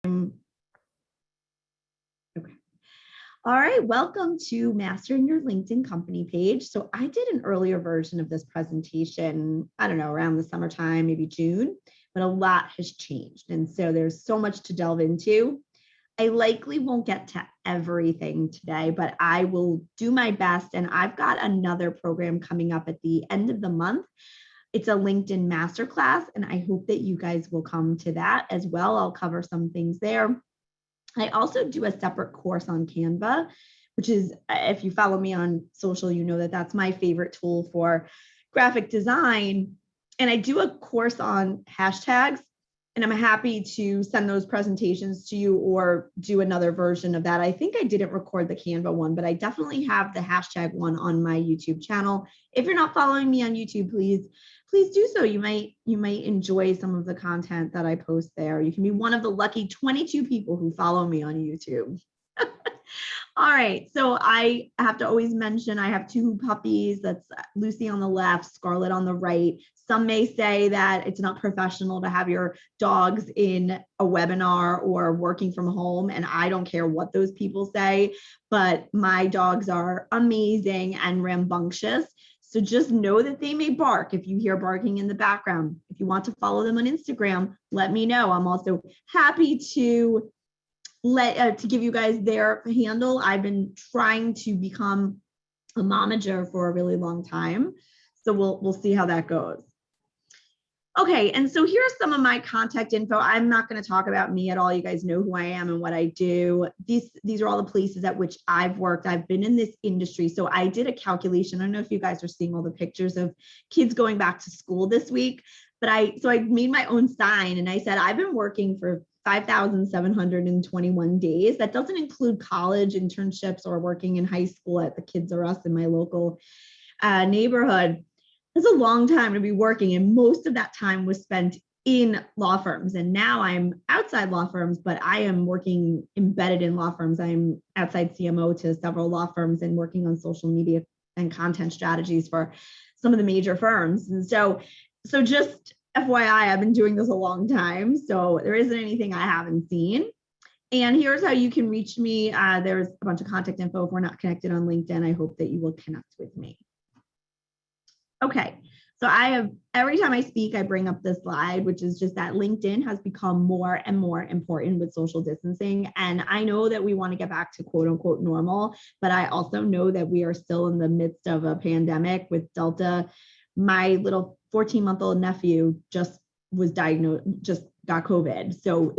Okay. All right, welcome to Mastering Your LinkedIn Company page. So I did an earlier version of this presentation, I don't know, around the summertime, maybe June, but a lot has changed. And so there's so much to delve into. I likely won't get to everything today, but I will do my best. And I've got another program coming up at the end of the month. It's a LinkedIn masterclass, and I hope that you guys will come to that as well. I'll cover some things there. I also do a separate course on Canva, which is, if you follow me on social, you know that that's my favorite tool for graphic design. And I do a course on hashtags, and I'm happy to send those presentations to you or do another version of that. I think I didn't record the Canva one, but I definitely have the hashtag one on my YouTube channel. If you're not following me on YouTube, please do so. You might enjoy some of the content that I post there. You can be one of the lucky 22 people who follow me on YouTube. All right, so I have to always mention I have two puppies. That's Lucy on the left, Scarlett on the right. Some may say that it's not professional to have your dogs in a webinar or working from home, and I don't care what those people say, but my dogs are amazing and rambunctious. So just know that they may bark if you hear barking in the background. If you want to follow them on Instagram, let me know. I'm also happy to give you guys their handle. I've been trying to become a momager for a really long time. So we'll see how that goes. Okay, and so here's some of my contact info. I'm not going to talk about me at all. You guys know who I am and what I do. These are all the places at which I've worked. I've been in this industry. So I did a calculation. I don't know if you guys are seeing all the pictures of kids going back to school this week, but I made my own sign and I said, I've been working for 5,721 days. That doesn't include college internships or working in high school at the Kids R Us in my local neighborhood. It's a long time to be working, and most of that time was spent in law firms. And now I'm outside law firms, but I am working embedded in law firms. I'm outside CMO to several law firms and working on social media and content strategies for some of the major firms. And so just FYI, I've been doing this a long time, so there isn't anything I haven't seen. And here's how you can reach me. There's a bunch of contact info. If we're not connected on LinkedIn, I hope that you will connect with me. Okay, so every time I speak, I bring up this slide, which is just that LinkedIn has become more and more important with social distancing. And I know that we want to get back to quote unquote normal, but I also know that we are still in the midst of a pandemic with Delta. My little 14-month-old nephew just was diagnosed, just got COVID. So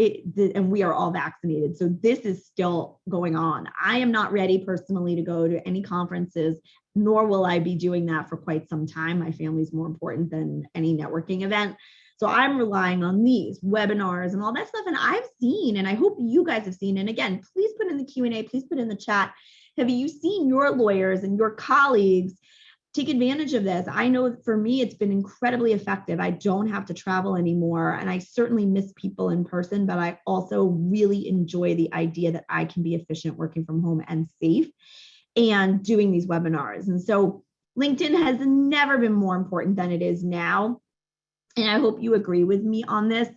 and we are all vaccinated. So this is still going on. I am not ready personally to go to any conferences, nor will I be doing that for quite some time. My family's more important than any networking event. So I'm relying on these webinars and all that stuff. And I've seen, and I hope you guys have seen, and again, please put in the Q&A, please put in the chat. Have you seen your lawyers and your colleagues take advantage of this? I know for me, it's been incredibly effective. I don't have to travel anymore. And I certainly miss people in person, but I also really enjoy the idea that I can be efficient working from home and safe and doing these webinars. And so LinkedIn has never been more important than it is now. And I hope you agree with me on this.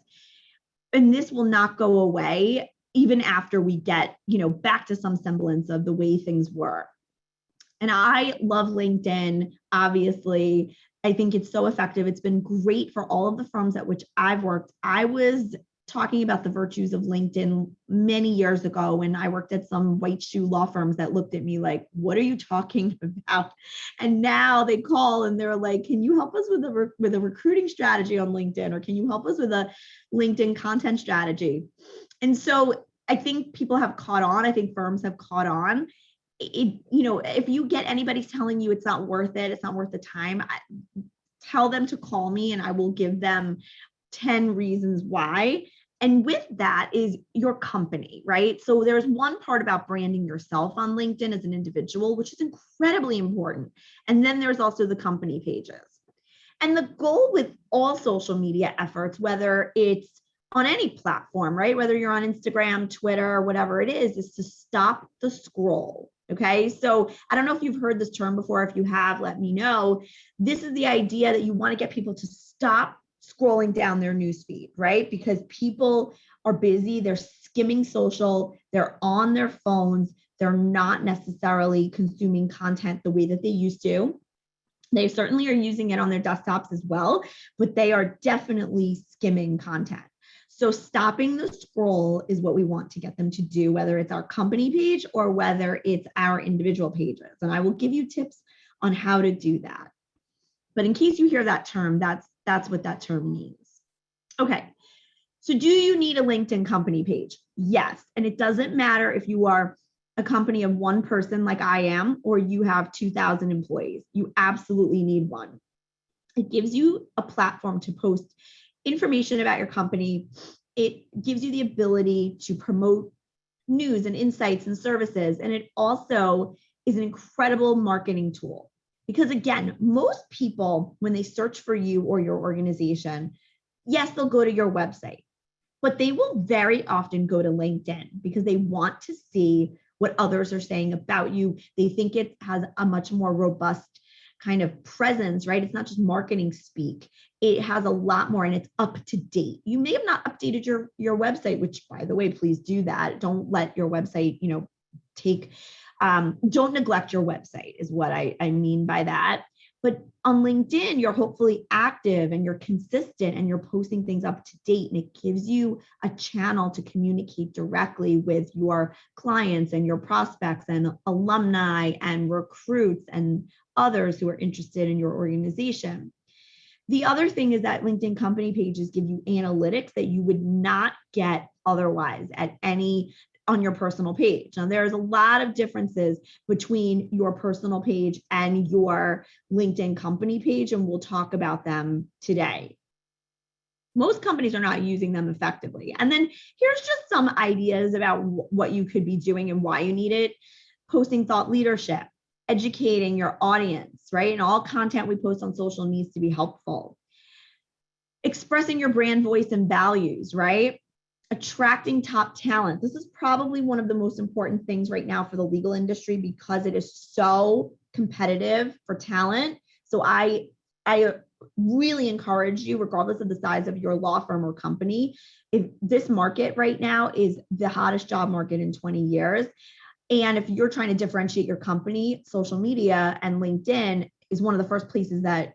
And this will not go away even after we get, back to some semblance of the way things were. And I love LinkedIn, obviously. I think it's so effective. It's been great for all of the firms at which I've worked. I was talking about the virtues of LinkedIn many years ago when I worked at some white shoe law firms that looked at me like, what are you talking about? And now they call and they're like, can you help us with a recruiting strategy on LinkedIn? Or can you help us with a LinkedIn content strategy? And so I think people have caught on. I think firms have caught on. If you get anybody telling you it's not worth it, it's not worth the time, tell them to call me and I will give them 10 reasons why. And with that is your company, right? So there's one part about branding yourself on LinkedIn as an individual, which is incredibly important. And then there's also the company pages. And the goal with all social media efforts, whether it's on any platform, right? Whether you're on Instagram, Twitter, whatever it is to stop the scroll. Okay, so I don't know if you've heard this term before. If you have, let me know. This is the idea that you want to get people to stop scrolling down their newsfeed, right? Because people are busy, they're skimming social, they're on their phones, they're not necessarily consuming content the way that they used to. They certainly are using it on their desktops as well, but they are definitely skimming content. So stopping the scroll is what we want to get them to do, whether it's our company page or whether it's our individual pages. And I will give you tips on how to do that. But in case you hear that term, that's what that term means. Okay. So do you need a LinkedIn company page? Yes. And it doesn't matter if you are a company of one person like I am, or you have 2,000 employees. You absolutely need one. It gives you a platform to post information about your company. It gives you the ability to promote news and insights and services. And it also is an incredible marketing tool. Because again, most people, when they search for you or your organization, yes, they'll go to your website, but they will very often go to LinkedIn because they want to see what others are saying about you. They think it has a much more robust kind of presence, right? It's not just marketing speak. It has a lot more and it's up to date. You may have not updated your website, which by the way, please do that. Don't let your website, don't neglect your website is what I mean by that. But on LinkedIn, you're hopefully active and you're consistent and you're posting things up to date. And it gives you a channel to communicate directly with your clients and your prospects and alumni and recruits and others who are interested in your organization. The other thing is that LinkedIn company pages give you analytics that you would not get otherwise on your personal page. Now, there's a lot of differences between your personal page and your LinkedIn company page, and we'll talk about them today. Most companies are not using them effectively. And then here's just some ideas about what you could be doing and why you need it. Posting thought leadership, educating your audience, right? And all content we post on social needs to be helpful. Expressing your brand voice and values, right? Attracting top talent. This is probably one of the most important things right now for the legal industry because it is so competitive for talent. So I really encourage you, regardless of the size of your law firm or company, if this market right now is the hottest job market in 20 years. And if you're trying to differentiate your company, social media and LinkedIn is one of the first places that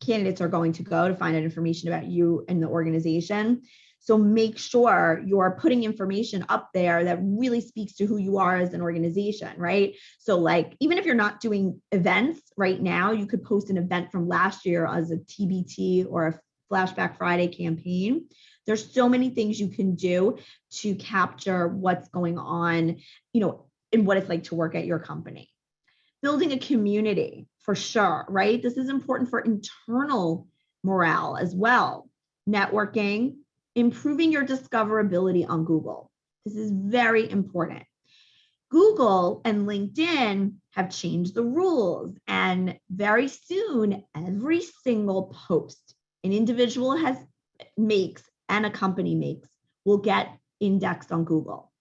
candidates are going to go to find out information about you and the organization. So make sure you're putting information up there that really speaks to who you are as an organization, right? So like, even if you're not doing events right now, you could post an event from last year as a TBT or a Flashback Friday campaign. There's so many things you can do to capture what's going on, and what it's like to work at your company. Building a community for sure, right? This is important for internal morale as well. Networking, improving your discoverability on Google. This is very important. Google and LinkedIn have changed the rules, and very soon, every single post an individual makes and a company makes will get indexed on Google.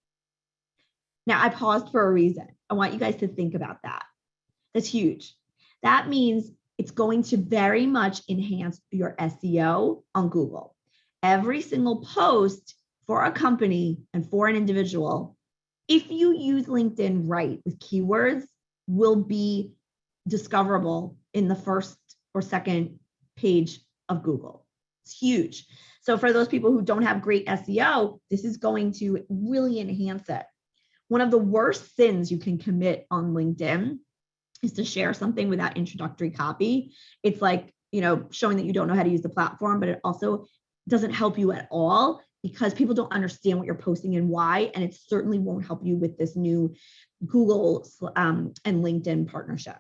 Now, I paused for a reason. I want you guys to think about that. That's huge. That means it's going to very much enhance your SEO on Google. Every single post for a company and for an individual, if you use LinkedIn right with keywords, will be discoverable in the first or second page of Google. It's huge. So for those people who don't have great SEO, this is going to really enhance it. One of the worst sins you can commit on LinkedIn is to share something without introductory copy. It's like, showing that you don't know how to use the platform, but it also doesn't help you at all because people don't understand what you're posting and why, and it certainly won't help you with this new Google and LinkedIn partnership.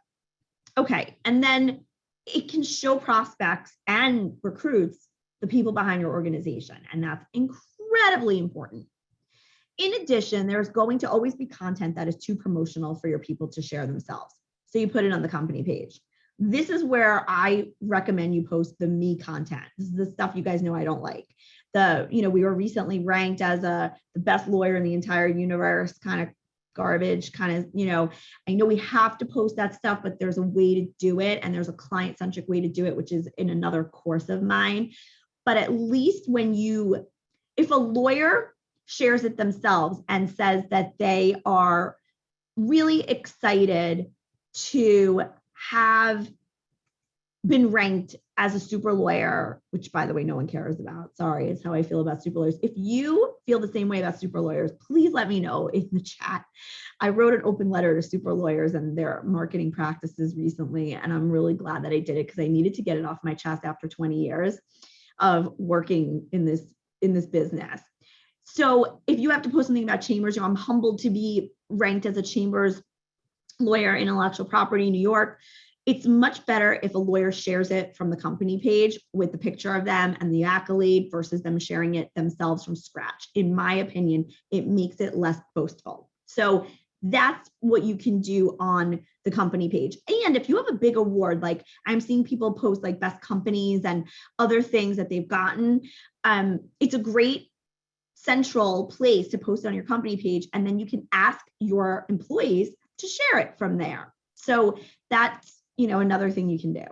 Okay, and then it can show prospects and recruits the people behind your organization, and that's incredibly important. In addition, there's going to always be content that is too promotional for your people to share themselves. So you put it on the company page. This is where I recommend you post the me content. This is the stuff you guys know I don't like. We were recently ranked as the best lawyer in the entire universe, kind of garbage, I know we have to post that stuff, but there's a way to do it. And there's a client-centric way to do it, which is in another course of mine. But at least if a lawyer shares it themselves and says that they are really excited to have been ranked as a super lawyer, which by the way, no one cares about. Sorry, it's how I feel about super lawyers. If you feel the same way about super lawyers, please let me know in the chat. I wrote an open letter to super lawyers and their marketing practices recently, and I'm really glad that I did it because I needed to get it off my chest after 20 years of working in this business. So if you have to post something about Chambers, I'm humbled to be ranked as a Chambers lawyer, intellectual property, New York. It's much better if a lawyer shares it from the company page with the picture of them and the accolade versus them sharing it themselves from scratch. In my opinion, it makes it less boastful. So that's what you can do on the company page. And if you have a big award, like I'm seeing people post like best companies and other things that they've gotten, it's a great central place to post on your company page. And then you can ask your employees to share it from there. So that's, another thing you can do.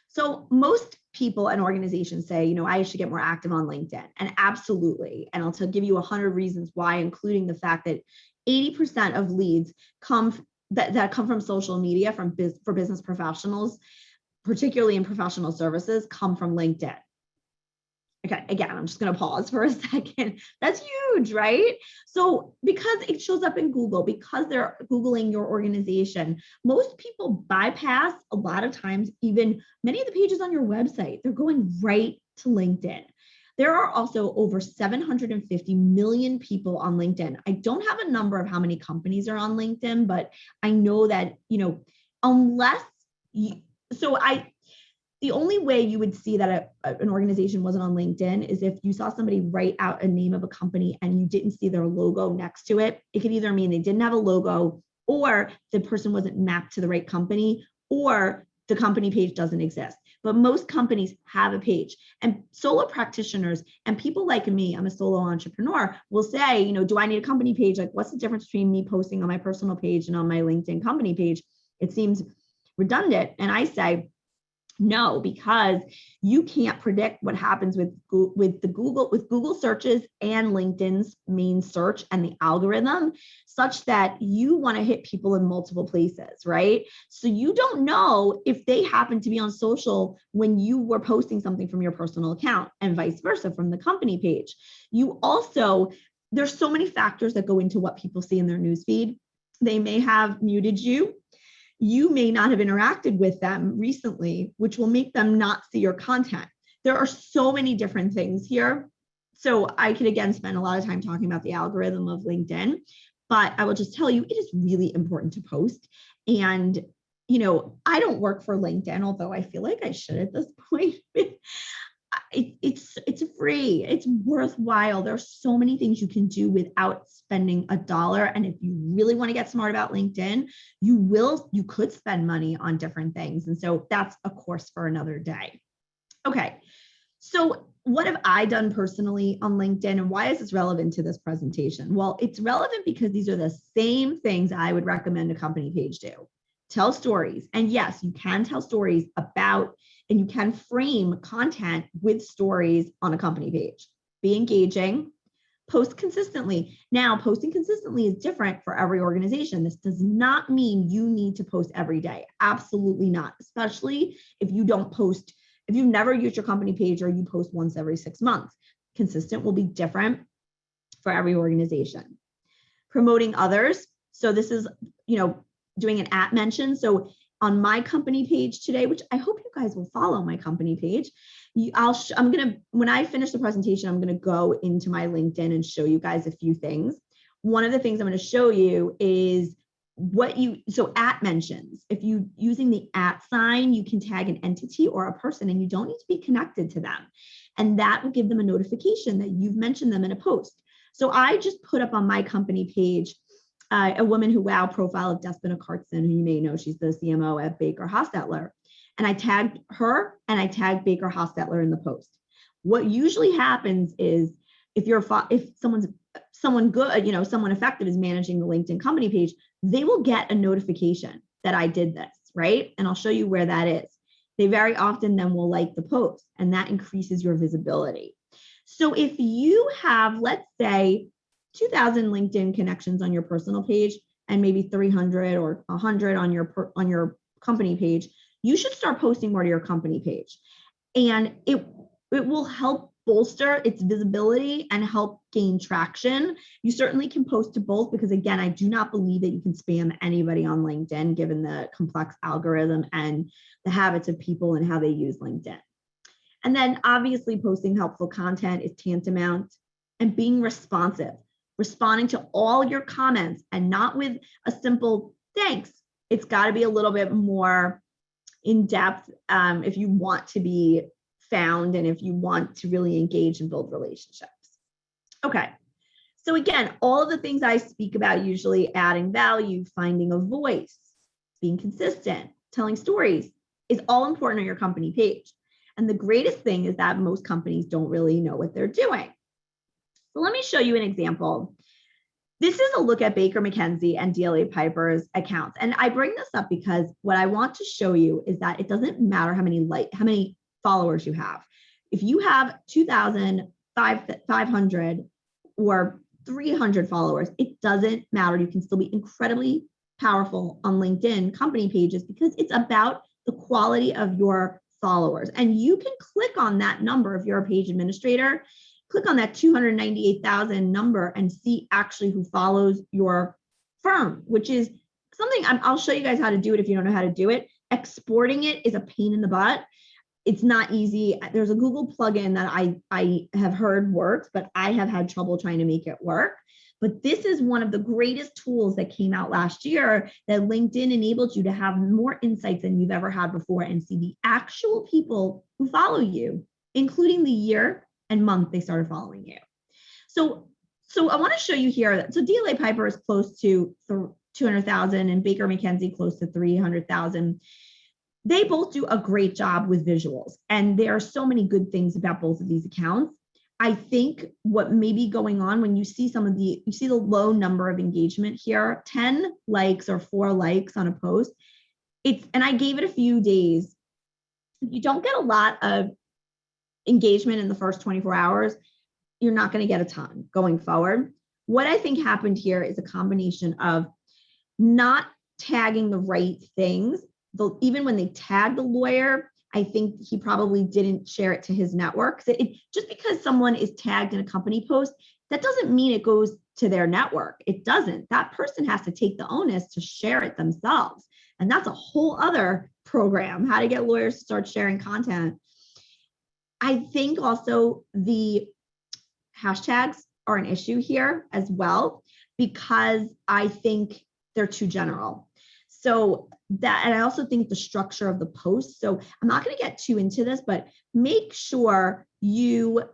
So most people and organizations say, I should get more active on LinkedIn. And absolutely. And I'll give you 100 reasons why, including the fact that 80% of leads that come from social media for business professionals, particularly in professional services, come from LinkedIn. Okay, again, I'm just going to pause for a second. That's huge, right? So because it shows up in Google, because they're Googling your organization, most people bypass a lot of times, even many of the pages on your website, they're going right to LinkedIn. There are also over 750 million people on LinkedIn. I don't have a number of how many companies are on LinkedIn, but I know that, the only way you would see that an organization wasn't on LinkedIn is if you saw somebody write out a name of a company and you didn't see their logo next to it. It could either mean they didn't have a logo, or the person wasn't mapped to the right company, or the company page doesn't exist. But most companies have a page, and solo practitioners and people like me, I'm a solo entrepreneur, will say, do I need a company page? Like, what's the difference between me posting on my personal page and on my LinkedIn company page? It seems redundant. And I say, no, because you can't predict what happens with Google searches and LinkedIn's main search and the algorithm, such that you want to hit people in multiple places, right? So you don't know if they happen to be on social when you were posting something from your personal account, and vice versa from the company page. There's so many factors that go into what people see in their newsfeed. They may have muted you. You may not have interacted with them recently, which will make them not see your content. There are so many different things here. So I could, again, spend a lot of time talking about the algorithm of LinkedIn, but I will just tell you, it is really important to post. And, I don't work for LinkedIn, although I feel like I should at this point. It's free. It's worthwhile. There's so many things you can do without spending $1. And if you really want to get smart about LinkedIn, you could spend money on different things. And so that's a course for another day. Okay. So what have I done personally on LinkedIn, and why is this relevant to this presentation? Well, it's relevant because these are the same things I would recommend a company page do. Tell stories. And yes, you can tell stories about, and you can frame content with stories on a company page. Be engaging, post consistently. Now, posting consistently is different for every organization. This does not mean you need to post every day. Absolutely not, especially if you if you've never used your company page or you post once every 6 months. Consistent will be different for every organization. Promoting others. So this is, doing an @ mention. So on my company page today, which I hope you guys will follow my company page, when I finish the presentation, I'm going to go into my LinkedIn and show you guys a few things. One of the things I'm going to show you is so @ mentions. If you using the @ sign, you can tag an entity or a person, and you don't need to be connected to them. And that will give them a notification that you've mentioned them in a post. So I just put up on my company page a Woman Who Wow profile of Despina Cartson, who you may know. She's the CMO at Baker Hostetler. And I tagged her and I tagged Baker Hostetler in the post. What usually happens is if someone good, someone effective is managing the LinkedIn company page, they will get a notification that I did this, right? And I'll show you where that is. They very often then will like the post, and that increases your visibility. So if you have, let's say, 2,000 LinkedIn connections on your personal page and maybe 300 or 100 on your company page, you should start posting more to your company page. And it will help bolster its visibility and help gain traction. You certainly can post to both because, again, I do not believe that you can spam anybody on LinkedIn given the complex algorithm and the habits of people and how they use LinkedIn. And then obviously posting helpful content is tantamount, and being responsive, responding to all your comments and not with a simple thanks. It's got to be a little bit more in depth if you want to be found and if you want to really engage and build relationships. Okay, so again, all of the things I speak about, usually adding value, finding a voice, being consistent, telling stories, is all important on your company page. And the greatest thing is that most companies don't really know what they're doing. So let me show you an example. This is a look at Baker McKenzie and DLA Piper's accounts. And I bring this up because what I want to show you is that it doesn't matter how many followers you have. If you have 2,500 or 300 followers, it doesn't matter. You can still be incredibly powerful on LinkedIn company pages because it's about the quality of your followers. And you can click on that number if you're a page administrator. Click on that 298,000 number and see actually who follows your firm, which is something I'll show you guys how to do it if you don't know how to do it. Exporting it is a pain in the butt. It's not easy. There's a Google plugin that I have heard works, but I have had trouble trying to make it work. But this is one of the greatest tools that came out last year that LinkedIn enabled you to have more insights than you've ever had before and see the actual people who follow you, including the year and month they started following you. So I want to show you here that DLA Piper is close to 200,000 and Baker McKenzie close to 300,000. They both do a great job with visuals, and there are so many good things about both of these accounts. I think what may be going on when you see you see the low number of engagement here, 10 likes or 4 likes on a post. And I gave it a few days. If you don't get a lot of engagement in the first 24 hours, you're not going to get a ton going forward. What I think happened here is a combination of not tagging the right things. Even when they tagged the lawyer, I think he probably didn't share it to his network. Just because someone is tagged in a company post, that doesn't mean it goes to their network. It doesn't. That person has to take the onus to share it themselves. And that's a whole other program, how to get lawyers to start sharing content. I think also the hashtags are an issue here as well, because I think they're too general. So that, and I also think the structure of the post. So I'm not going to get too into this, but make sure you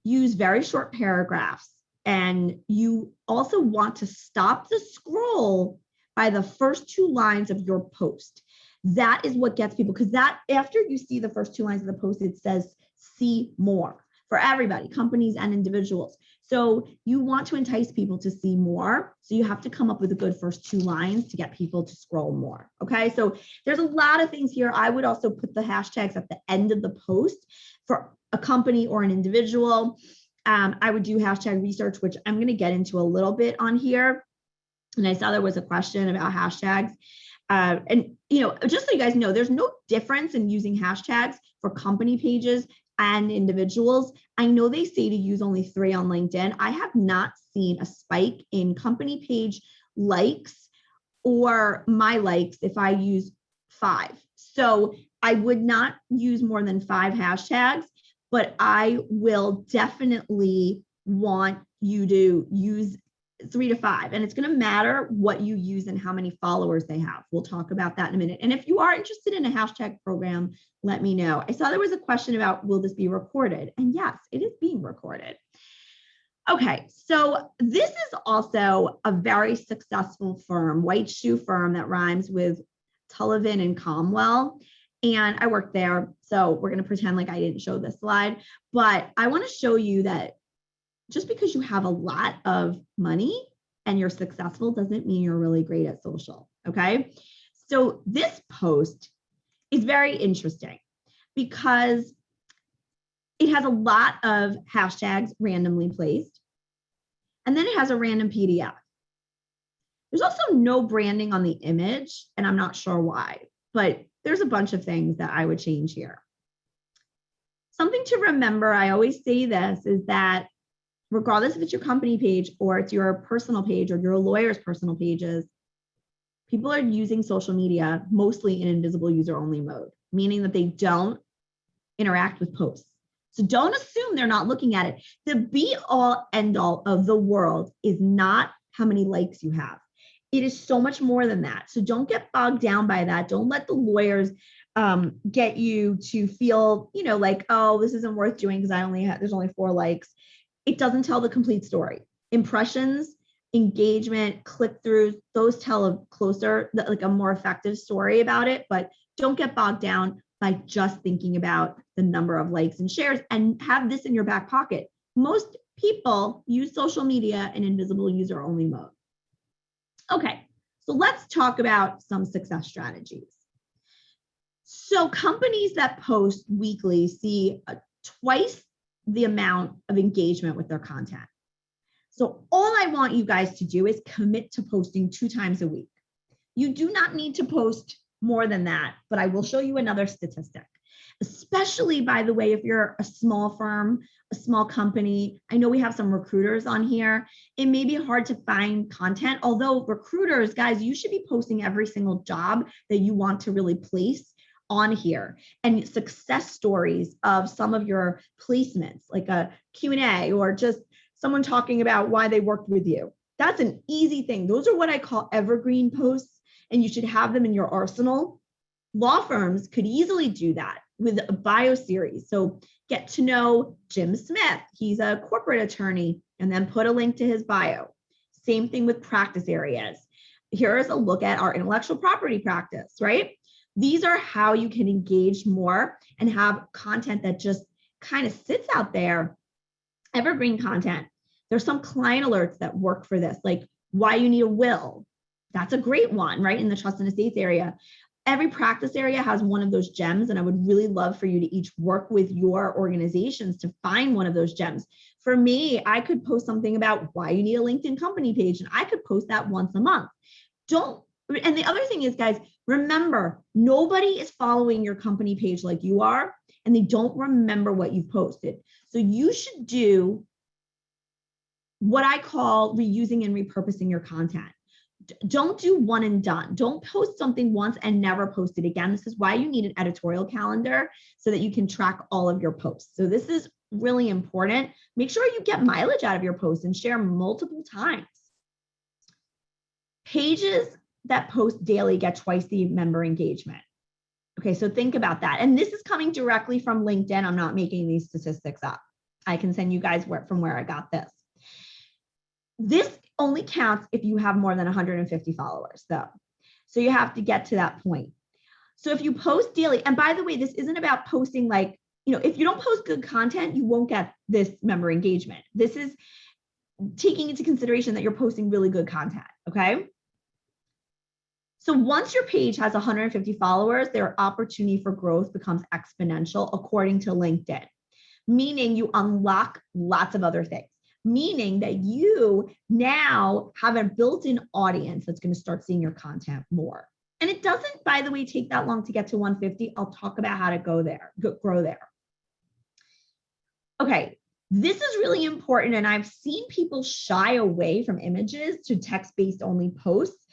use very short paragraphs. And you also want to stop the scroll by the first 2 lines of your post. That is what gets people, because that after you see the first 2 lines of the post, it says see more for everybody, companies and individuals. So you want to entice people to see more. So you have to come up with a good first 2 lines to get people to scroll more. Okay, so there's a lot of things here. I would also put the hashtags at the end of the post for a company or an individual. I would do hashtag research, which I'm going to get into a little bit on here. And I saw there was a question about hashtags. And just so you guys know, there's no difference in using hashtags for company pages and individuals. I know they say to use only 3 on LinkedIn. I have not seen a spike in company page likes or my likes if I use 5. So I would not use more than 5 hashtags, but I will definitely want you to use 3 to 5. And it's going to matter what you use and how many followers they have. We'll talk about that in a minute. And if you are interested in a hashtag program, let me know. I saw there was a question about, will this be recorded? And yes, it is being recorded. Okay, so this is also a very successful firm, white shoe firm that rhymes with Tullivan and Comwell. And I worked there. So we're going to pretend like I didn't show this slide, but I want to show you that just because you have a lot of money and you're successful doesn't mean you're really great at social, okay? So this post is very interesting because it has a lot of hashtags randomly placed. and then it has a random PDF. There's also no branding on the image, and I'm not sure why, but there's a bunch of things that I would change here. Something to remember, I always say this, is that regardless if it's your company page or it's your personal page or your lawyer's personal pages, people are using social media mostly in invisible user only mode, meaning that they don't interact with posts. So don't assume they're not looking at it. The be all end all of the world is not how many likes you have. It is so much more than that. So don't get bogged down by that. Don't let the lawyers get you to feel, like, oh, this isn't worth doing because there's only 4 likes. It doesn't tell the complete story. Impressions, engagement, click-throughs, those tell a more effective story about it, but don't get bogged down by just thinking about the number of likes and shares, and have this in your back pocket. Most people use social media in invisible user only mode. Okay, so let's talk about some success strategies. So companies that post weekly see twice the amount of engagement with their content. So all I want you guys to do is commit to posting 2 times a week. You do not need to post more than that, but I will show you another statistic, especially, by the way, if you're a small firm, a small company. I know we have some recruiters on here. It may be hard to find content, although recruiters, guys, you should be posting every single job that you want to really place on here, and success stories of some of your placements, like a Q&A or just someone talking about why they worked with you. That's an easy thing. Those are what I call evergreen posts, and you should have them in your arsenal. Law firms could easily do that with a bio series. So get to know Jim Smith. He's a corporate attorney, and then put a link to his bio. Same thing with practice areas. Here's a look at our intellectual property practice, right? These are how you can engage more and have content that just kind of sits out there. Evergreen content. There's some client alerts that work for this, like why you need a will. That's a great one, right? In the trust and estates area. Every practice area has one of those gems, and I would really love for you to each work with your organizations to find one of those gems. For me, I could post something about why you need a LinkedIn company page, and I could post that once a month. And the other thing is, guys, remember, nobody is following your company page like you are, and they don't remember what you've posted. So you should do what I call reusing and repurposing your content. Don't do one and done. Don't post something once and never post it again. This is why you need an editorial calendar, so that you can track all of your posts. So this is really important. Make sure you get mileage out of your posts and share multiple times. Pages that post daily get twice the member engagement. Okay, so think about that. And this is coming directly from LinkedIn. I'm not making these statistics up. I can send you guys from where I got this. This only counts if you have more than 150 followers, though. So you have to get to that point. So if you post daily, and by the way, this isn't about posting like, if you don't post good content, you won't get this member engagement. This is taking into consideration that you're posting really good content, okay? So once your page has 150 followers, their opportunity for growth becomes exponential according to LinkedIn, meaning you unlock lots of other things, meaning that you now have a built-in audience that's going to start seeing your content more. And it doesn't, by the way, take that long to get to 150. I'll talk about how to grow there. Okay, this is really important. And I've seen people shy away from images to text-based only posts.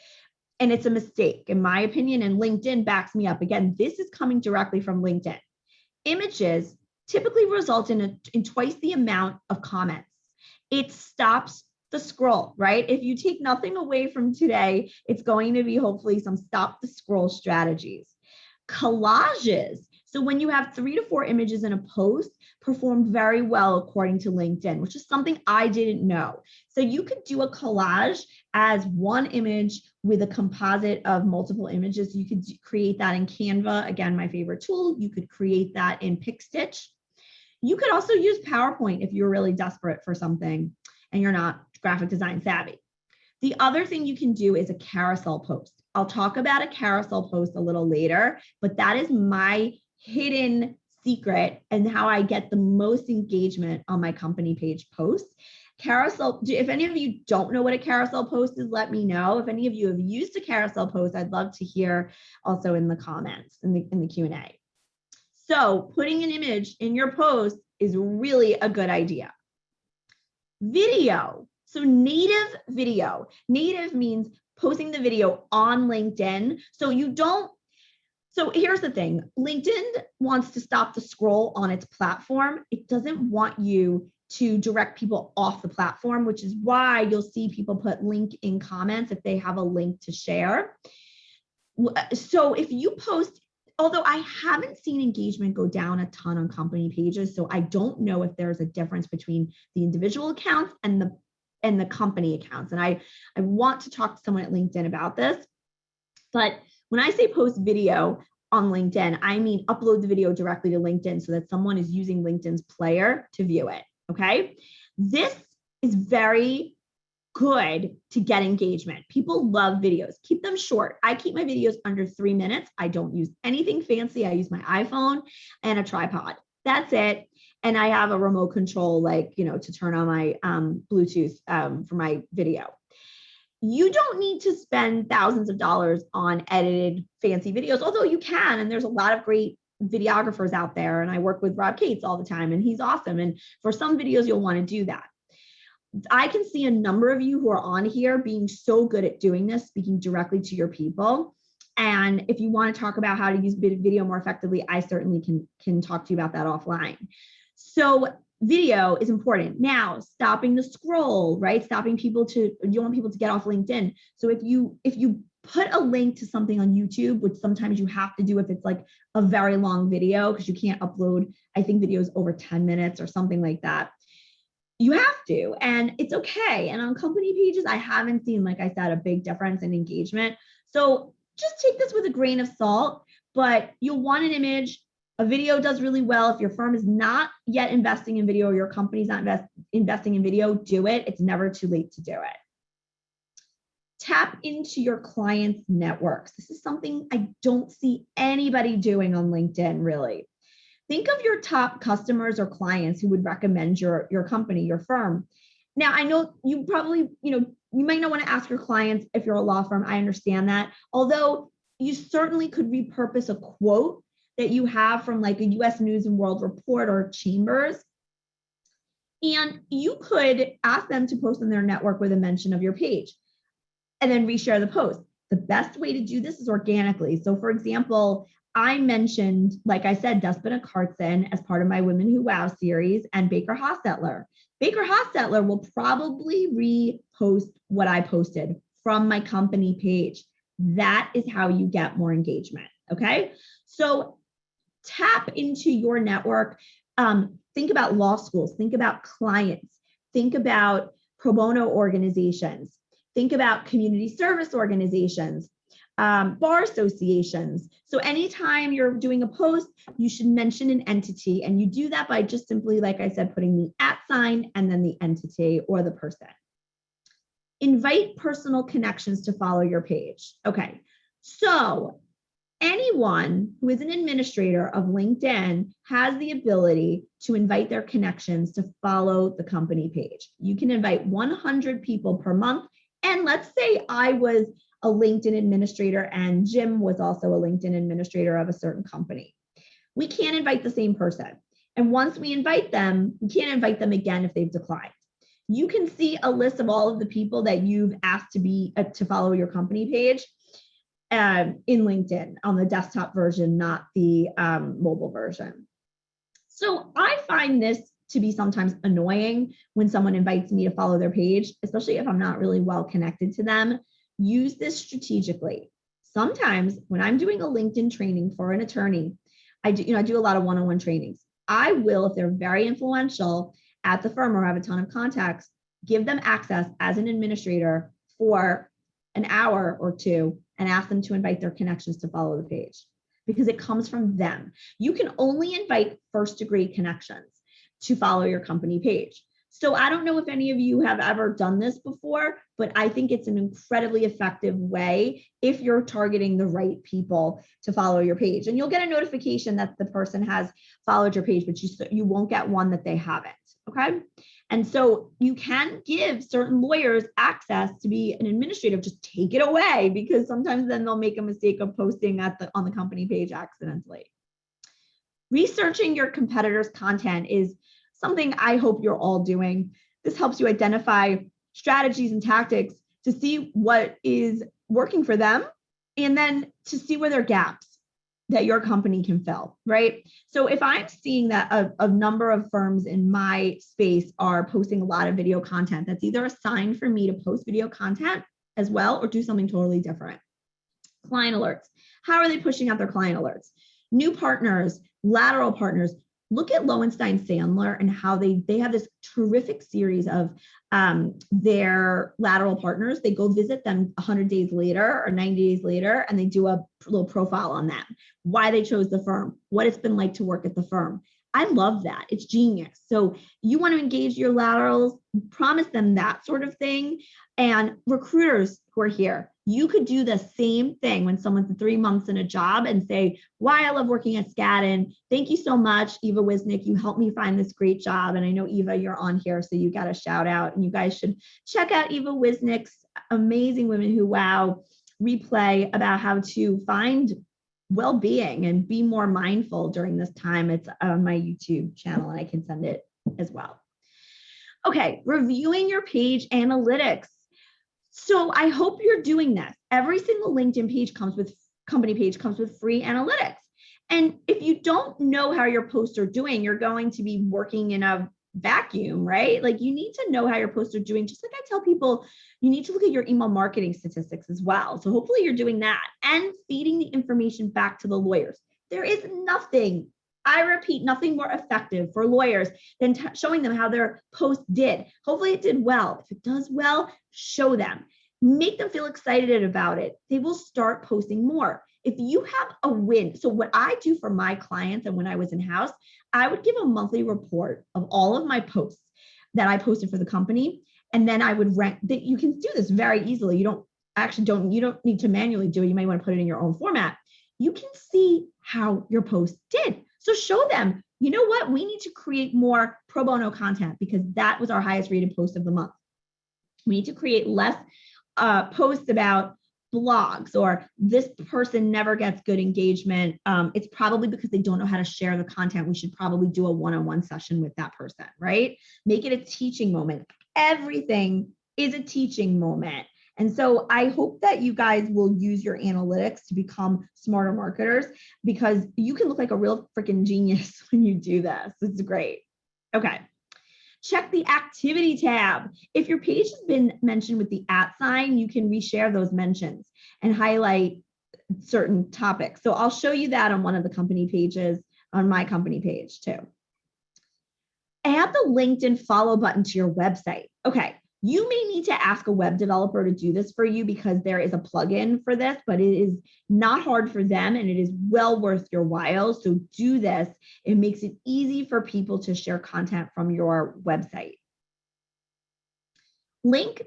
And it's a mistake, in my opinion, and LinkedIn backs me up. Again, this is coming directly from LinkedIn. Images typically result in twice the amount of comments. It stops the scroll, right? If you take nothing away from today, it's going to be hopefully some stop the scroll strategies. Collages. So when you have 3 to 4 images in a post, perform very well according to LinkedIn, which is something I didn't know. So you could do a collage as one image with a composite of multiple images. You could create that in Canva. Again, my favorite tool. You could create that in PicStitch. You could also use PowerPoint if you're really desperate for something and you're not graphic design savvy. The other thing you can do is a carousel post. I'll talk about a carousel post a little later, but that is my hidden secret and how I get the most engagement on my company page posts. Carousel, if any of you don't know what a carousel post is, let me know. If any of you have used a carousel post, I'd love to hear also in the comments, in the Q&A. So putting an image in your post is really a good idea. Video. So native video. Native means posting the video on LinkedIn. So here's the thing. LinkedIn wants to stop the scroll on its platform. It doesn't want you to direct people off the platform, which is why you'll see people put link in comments if they have a link to share. So if you post, although I haven't seen engagement go down a ton on company pages, so I don't know if there's a difference between the individual accounts and the company accounts. And I want to talk to someone at LinkedIn about this. But when I say post video on LinkedIn, I mean upload the video directly to LinkedIn so that someone is using LinkedIn's player to view it, okay? This is very good to get engagement. People love videos. Keep them short. I keep my videos under 3 minutes. I don't use anything fancy. I use my iPhone and a tripod. That's it. And I have a remote control, to turn on my Bluetooth for my video. You don't need to spend thousands of dollars on edited fancy videos, although you can, and there's a lot of great videographers out there. And I work with Rob Cates all the time, and he's awesome. And for some videos, you'll want to do that. I can see a number of you who are on here being so good at doing this, speaking directly to your people. And if you want to talk about how to use video more effectively, I certainly can talk to you about that offline. So video is important. Now, stopping the scroll, right? Stopping people you want people to get off LinkedIn. So if you put a link to something on YouTube, which sometimes you have to do if it's like a very long video, because you can't upload, I think, videos over 10 minutes or something like that. You have to, and it's okay. And on company pages, I haven't seen, like I said, a big difference in engagement. So just take this with a grain of salt, but you'll want an image. A video does really well. If your firm is not yet investing in video or your company's not investing in video, do it. It's never too late to do it. Tap into your clients' networks. This is something I don't see anybody doing on LinkedIn, really. Think of your top customers or clients who would recommend your company, your firm. Now, I know you probably, you might not want to ask your clients if you're a law firm. I understand that. Although you certainly could repurpose a quote that you have from like a US News and World Report or Chambers. And you could ask them to post on their network with a mention of your page and then reshare the post. The best way to do this is organically. So for example, I mentioned, like I said, Despina Cartson as part of my Women Who Wow series and Baker Hostetler. Baker Hostetler will probably repost what I posted from my company page. That is how you get more engagement, okay? So tap into your network. Think about law schools, think about clients, think about pro bono organizations, think about community service organizations, bar associations. So anytime you're doing a post, you should mention an entity, and you do that by just simply, like I said, putting the @ and then the entity or the person. Invite personal connections to follow your page. Okay, so anyone who is an administrator of LinkedIn has the ability to invite their connections to follow the company page. You can invite 100 people per month. And let's say I was a LinkedIn administrator and Jim was also a LinkedIn administrator of a certain company. We can't invite the same person. And once we invite them, we can't invite them again if they've declined. You can see a list of all of the people that you've asked to follow your company page in LinkedIn on the desktop version, not the mobile version. So I find this to be sometimes annoying when someone invites me to follow their page, especially if I'm not really well connected to them. Use this strategically. Sometimes when I'm doing a LinkedIn training for an attorney, I do a lot of one-on-one trainings. I will, if they're very influential at the firm or have a ton of contacts, give them access as an administrator for an hour or two and ask them to invite their connections to follow the page, because it comes from them. You can only invite first-degree connections to follow your company page. So I don't know if any of you have ever done this before, but I think it's an incredibly effective way if you're targeting the right people to follow your page. And you'll get a notification that the person has followed your page, but you won't get one that they haven't, okay? And so you can give certain lawyers access to be an administrator, just take it away, because sometimes then they'll make a mistake of posting on the company page accidentally. Researching your competitors' content is something I hope you're all doing. This helps you identify strategies and tactics to see what is working for them, and then to see where there are gaps that your company can fill, right? So if I'm seeing that a number of firms in my space are posting a lot of video content, that's either a sign for me to post video content as well or do something totally different. Client alerts. How are they pushing out their client alerts? New partners, lateral partners. Look at Lowenstein Sandler and how they have this terrific series of their lateral partners. They go visit them 100 days later or 90 days later, and they do a little profile on them, why they chose the firm, what it's been like to work at the firm. I love that. It's genius. So you want to engage your laterals, promise them that sort of thing. And recruiters who are here, you could do the same thing when someone's 3 months in a job and say, why I love working at Skadden. Thank you so much, Eva Wisnick. You helped me find this great job. And I know, Eva, you're on here, so you got a shout out. And you guys should check out Eva Wisnick's Amazing Women Who Wow replay about how to find well-being and be more mindful during this time. It's on my YouTube channel, and I can send it as well. Okay, reviewing your page analytics. So I hope you're doing this. Every single LinkedIn page company page comes with free analytics. And if you don't know how your posts are doing, you're going to be working in a vacuum, right? Like, you need to know how your posts are doing. Just like I tell people, you need to look at your email marketing statistics as well. So hopefully you're doing that and feeding the information back to the lawyers. There is nothing, I repeat, nothing more effective for lawyers than showing them how their post did. Hopefully it did well. If it does well, show them. Make them feel excited about it. They will start posting more. If you have a win, so what I do for my clients, and when I was in-house, I would give a monthly report of all of my posts that I posted for the company. And then I would rank that. You can do this very easily. You don't need to manually do it. You might want to put it in your own format. You can see how your post did. So show them, you know what? We need to create more pro bono content because that was our highest rated post of the month. We need to create less posts about blogs, or this person never gets good engagement. It's probably because they don't know how to share the content. We should probably do a one-on-one session with that person, right? Make it a teaching moment. Everything is a teaching moment. And so I hope that you guys will use your analytics to become smarter marketers, because you can look like a real freaking genius when you do this. It's great. Okay. Check the activity tab. If your page has been mentioned with the @ sign, you can reshare those mentions and highlight certain topics. So I'll show you that on one of the company pages, on my company page too. Add the LinkedIn follow button to your website. Okay, you may need to ask a web developer to do this for you because there is a plugin for this, but it is not hard for them and it is well worth your while. So do this. It makes it easy for people to share content from your website. Link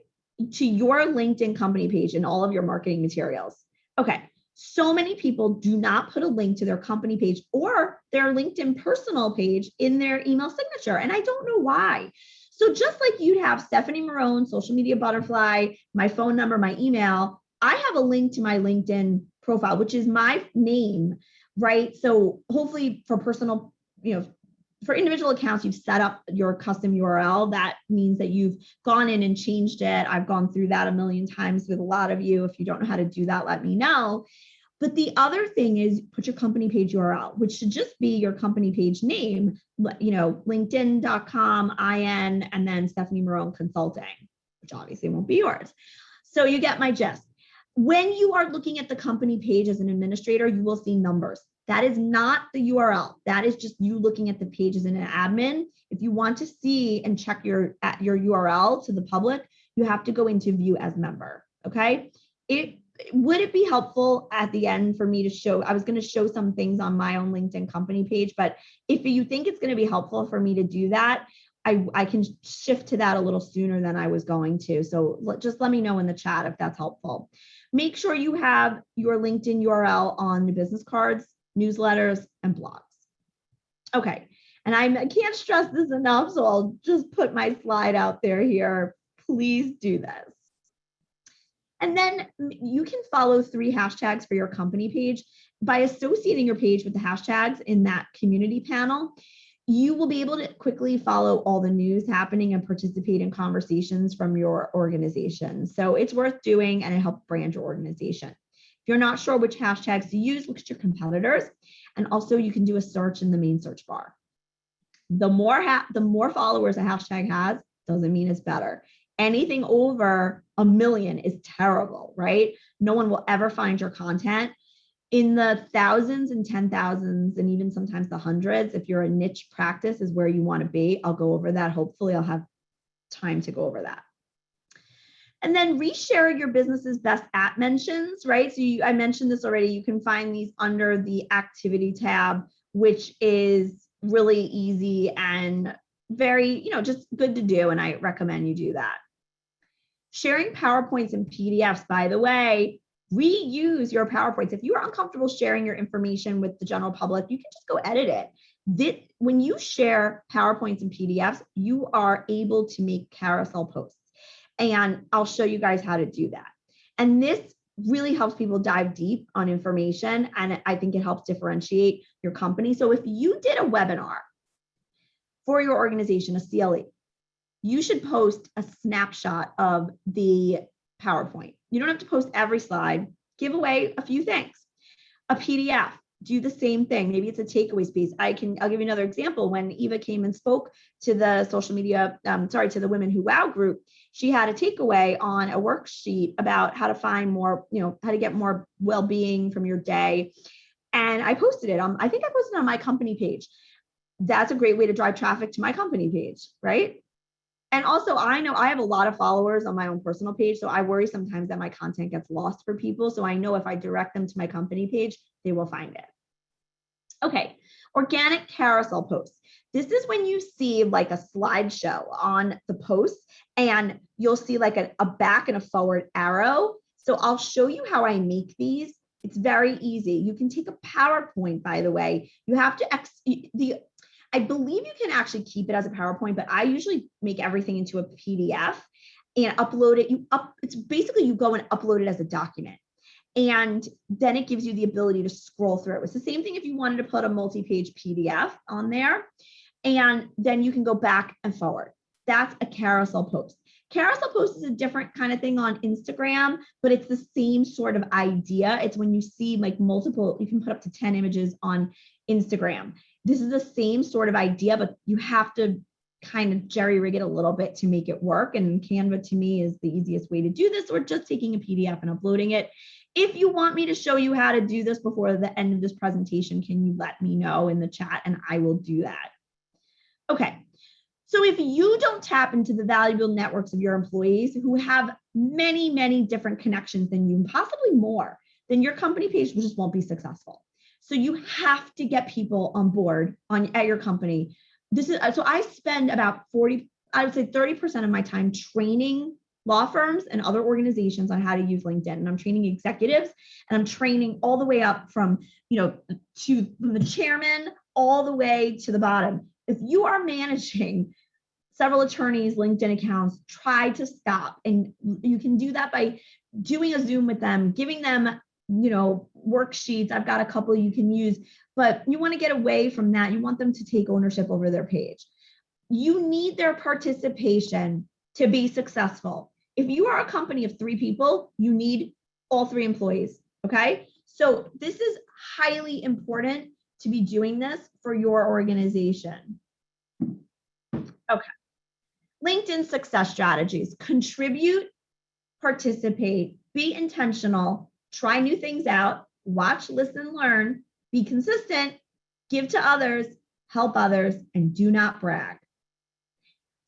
to your LinkedIn company page in all of your marketing materials. Okay, so many people do not put a link to their company page or their LinkedIn personal page in their email signature, and I don't know why. So just like you'd have Stephanie Marone, Social Media Butterfly, my phone number, my email, I have a link to my LinkedIn profile, which is my name, right? So hopefully for personal, for individual accounts, you've set up your custom URL. That means that you've gone in and changed it. I've gone through that a million times with a lot of you. If you don't know how to do that, let me know. But the other thing is put your company page URL, which should just be your company page name, linkedin.com, IN, and then Stephanie Marone Consulting, which obviously won't be yours. So you get my gist. When you are looking at the company page as an administrator, you will see numbers. That is not the URL. That is just you looking at the page as an admin. If you want to see and check your URL to the public, you have to go into view as member, okay? Would it be helpful at the end for me to show, I was going to show some things on my own LinkedIn company page, but if you think it's going to be helpful for me to do that, I can shift to that a little sooner than I was going to. So just let me know in the chat if that's helpful. Make sure you have your LinkedIn URL on the business cards, newsletters, and blogs. Okay, and I can't stress this enough, so I'll just put my slide out there here. Please do this. And then you can follow 3 hashtags for your company page. By associating your page with the hashtags in that community panel, you will be able to quickly follow all the news happening and participate in conversations from your organization. So it's worth doing, and it helps brand your organization. If you're not sure which hashtags to use, look at your competitors. And also you can do a search in the main search bar. The more followers a hashtag has, doesn't mean it's better. Anything over 1 million is terrible, right? No one will ever find your content. In the thousands and 10,000s, and even sometimes the hundreds, if you're a niche practice is where you want to be. I'll go over that. Hopefully I'll have time to go over that. And then reshare your business's best app mentions, right? So I mentioned this already. You can find these under the activity tab, which is really easy and very, just good to do. And I recommend you do that. Sharing PowerPoints and PDFs, by the way, reuse your PowerPoints. If you are uncomfortable sharing your information with the general public, you can just go edit it. When you share PowerPoints and PDFs, you are able to make carousel posts. And I'll show you guys how to do that. And this really helps people dive deep on information. And I think it helps differentiate your company. So if you did a webinar for your organization, a CLE, you should post a snapshot of the PowerPoint. You don't have to post every slide. Give away a few things. A PDF, do the same thing. Maybe it's a takeaway space. I'll give you another example. When Eva came and spoke to the social media, to the Women Who Wow group, she had a takeaway on a worksheet about how to find more, how to get more well-being from your day. And I posted it on, I think I posted it on my company page. That's a great way to drive traffic to my company page, right? And also, I know I have a lot of followers on my own personal page, so I worry sometimes that my content gets lost for people. So I know if I direct them to my company page, they will find it. Okay, organic carousel posts. This is when you see like a slideshow on the post, and you'll see like a back and a forward arrow. So I'll show you how I make these. It's very easy. You can take a PowerPoint, by the way. You have to, I believe you can actually keep it as a PowerPoint, but I usually make everything into a PDF and upload it. It's basically you go and upload it as a document. And then it gives you the ability to scroll through it. It's the same thing if you wanted to put a multi-page PDF on there, and then you can go back and forward. That's a carousel post. Carousel post is a different kind of thing on Instagram, but it's the same sort of idea. It's when you see like multiple, you can put up to 10 images on Instagram. This is the same sort of idea, but you have to kind of jerry rig it a little bit to make it work. And Canva to me is the easiest way to do this, or just taking a PDF and uploading it. If you want me to show you how to do this before the end of this presentation, can you let me know in the chat and I will do that. Okay, so if you don't tap into the valuable networks of your employees who have many, many different connections than you, possibly more, then your company page just won't be successful. So you have to get people on board at your company. So I spend about 30% of my time training law firms and other organizations on how to use LinkedIn. And I'm training executives, and I'm training all the way up from the chairman all the way to the bottom. If you are managing several attorneys' LinkedIn accounts, try to stop. And you can do that by doing a Zoom with them, giving them worksheets. I've got a couple you can use, but you want to get away from that. You want them to take ownership over their page. You need their participation to be successful. If you are a company of 3 people, you need all 3 employees, okay? So this is highly important to be doing this for your organization. Okay. LinkedIn success strategies: contribute, participate, be intentional, try new things out, watch, listen, learn, be consistent, give to others, help others, and do not brag.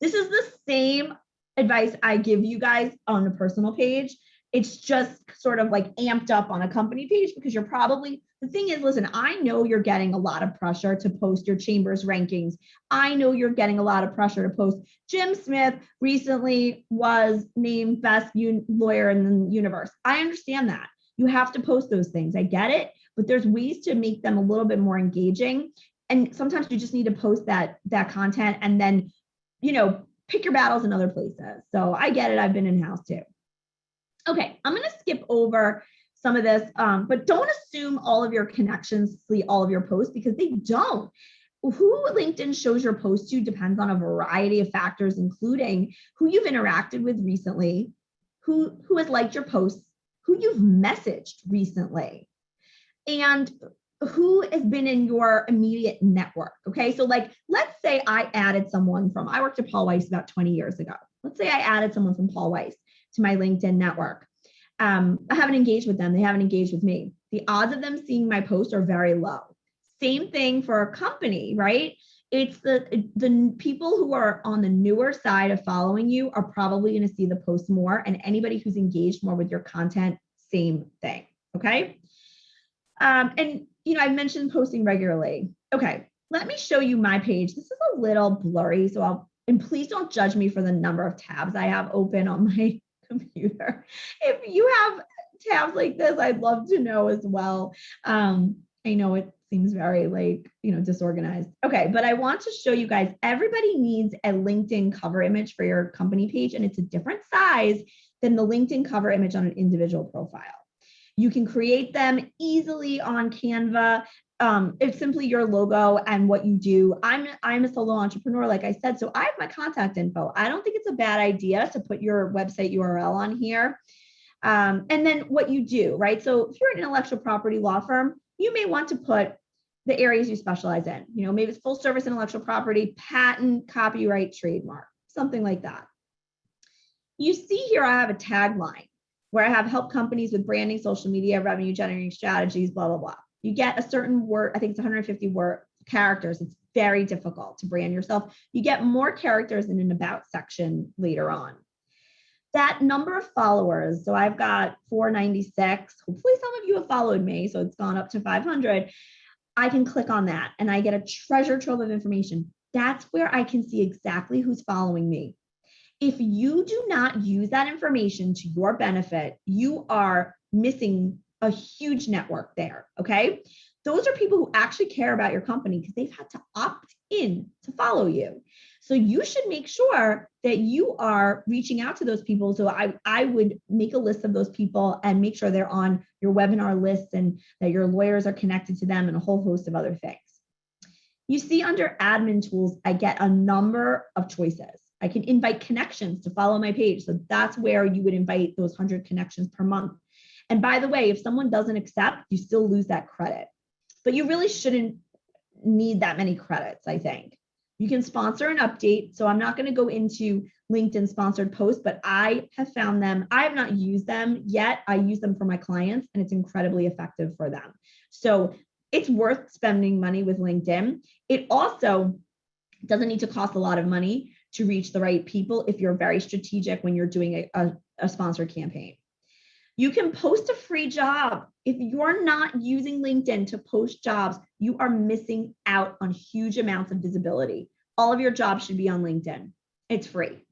This is the same advice I give you guys on the personal page. It's just sort of like amped up on a company page because you're probably, the thing is, listen, I know you're getting a lot of pressure to post your chambers rankings. I know you're getting a lot of pressure to post. Jim Smith recently was named best lawyer in the universe. I understand that. You have to post those things. I get it, but there's ways to make them a little bit more engaging. And sometimes you just need to post that content and then, pick your battles in other places. So I get it. I've been in-house too. Okay, I'm going to skip over some of this, but don't assume all of your connections see all of your posts because they don't. Who LinkedIn shows your post to depends on a variety of factors, including who you've interacted with recently, who has liked your posts, who you've messaged recently, and who has been in your immediate network. Okay, so like, let's say I added someone I worked at Paul Weiss about 20 years ago. Let's say I added someone from Paul Weiss to my LinkedIn network. I haven't engaged with them. They haven't engaged with me. The odds of them seeing my post are very low. Same thing for a company, right? It's the people who are on the newer side of following you are probably going to see the post more, and anybody who's engaged more with your content, same thing. Okay. And I mentioned posting regularly. Okay, let me show you my page. This is a little blurry, and please don't judge me for the number of tabs I have open on my computer. If you have tabs like this, I'd love to know as well. I know it seems very disorganized. Okay, but I want to show you guys, everybody needs a LinkedIn cover image for your company page, and it's a different size than the LinkedIn cover image on an individual profile. You can create them easily on Canva. It's simply your logo and what you do. I'm a solo entrepreneur, like I said, so I have my contact info. I don't think it's a bad idea to put your website URL on here. And then what you do, right? So if you're an intellectual property law firm, you may want to put the areas you specialize in. Maybe it's full service intellectual property, patent, copyright, trademark, something like that. You see here, I have a tagline where I have help companies with branding, social media, revenue generating strategies, blah, blah, blah. You get a certain word, I think it's 150 characters. It's very difficult to brand yourself. You get more characters in an about section later on. That number of followers, so I've got 496. Hopefully some of you have followed me, so it's gone up to 500. I can click on that and I get a treasure trove of information. That's where I can see exactly who's following me. If you do not use that information to your benefit, you are missing a huge network there, okay? Those are people who actually care about your company because they've had to opt in to follow you. So you should make sure that you are reaching out to those people. So I would make a list of those people and make sure they're on your webinar list and that your lawyers are connected to them and a whole host of other things. You see under admin tools, I get a number of choices. I can invite connections to follow my page. So that's where you would invite those 100 connections per month. And by the way, if someone doesn't accept, you still lose that credit. But you really shouldn't need that many credits, I think. You can sponsor an update. So I'm not going to go into LinkedIn sponsored posts, but I have found them. I have not used them yet. I use them for my clients and it's incredibly effective for them. So it's worth spending money with LinkedIn. It also doesn't need to cost a lot of money to reach the right people if you're very strategic when you're doing a sponsored campaign. You can post a free job. If you're not using LinkedIn to post jobs, you are missing out on huge amounts of visibility. All of your jobs should be on LinkedIn. It's free.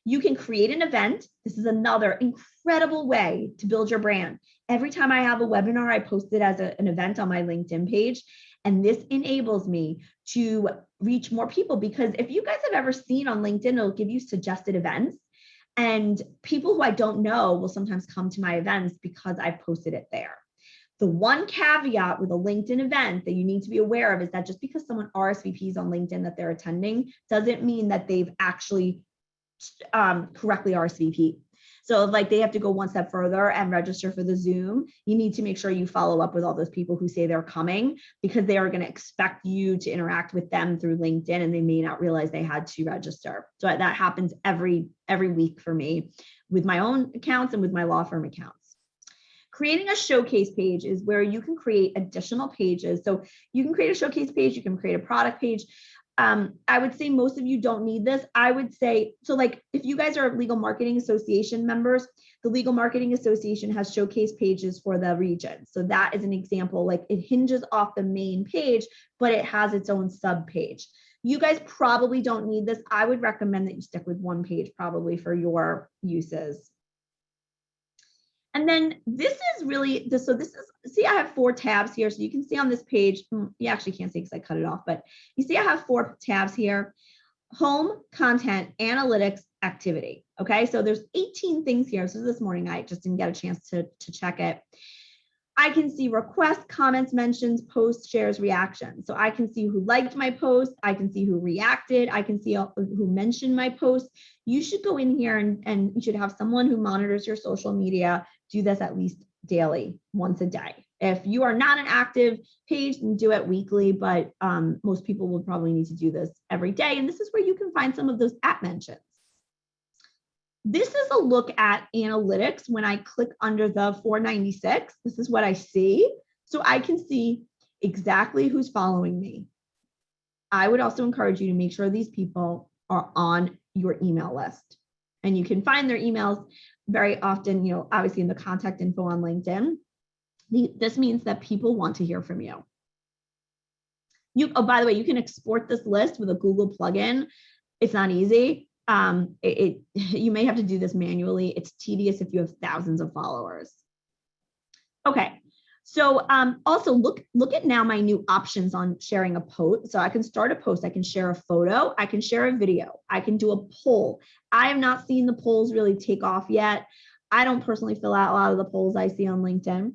You can create an event. This is another incredible way to build your brand. Every time I have a webinar, I post it as an event on my LinkedIn page. And this enables me to reach more people because if you guys have ever seen on LinkedIn, it'll give you suggested events. And people who I don't know will sometimes come to my events because I've posted it there. The one caveat with a LinkedIn event that you need to be aware of is that just because someone RSVPs on LinkedIn that they're attending doesn't mean that they've actually correctly RSVP'd. So like they have to go one step further and register for the Zoom. You need to make sure you follow up with all those people who say they're coming because they are going to expect you to interact with them through LinkedIn and they may not realize they had to register. So that happens every week for me with my own accounts and with my law firm accounts. Creating a showcase page is where you can create additional pages. So you can create a showcase page, you can create a product page. I would say most of you don't need this. I would say, so like if you guys are Legal Marketing Association members, The Legal Marketing Association has showcase pages for the region. So that is an example, like it hinges off the main page, but it has its own sub page. You guys probably don't need this. I would recommend that you stick with one page probably for your uses. And then this is really, so this is, see, I have 4 tabs here. So you can see on this page, you actually can't see because I cut it off, but you see I have 4 tabs here: home, content, analytics, activity. Okay, so there's 18 things here. So this morning I just didn't get a chance to check it. I can see requests, comments, mentions, posts, shares, reactions. So I can see who liked my post. I can see who reacted. I can see who mentioned my post. You should go in here and you should have someone who monitors your social media do this at least daily, once a day. If you are not an active page, then do it weekly, but most people will probably need to do this every day. And this is where you can find some of those app mentions. This is a look at analytics. When I click under the 496, this is what I see. So I can see exactly who's following me. I would also encourage you to make sure these people are on your email list. And you can find their emails very often, you know, obviously in the contact info on LinkedIn. This means that people want to hear from you. Oh, by the way, you can export this list with a Google plugin. It's not easy. You may have to do this manually. It's tedious if you have thousands of followers. Okay, so also look at now my new options on sharing a post. So I can start a post, I can share a photo, I can share a video, I can do a poll. I have not seen the polls really take off yet. I don't personally fill out a lot of the polls I see on LinkedIn.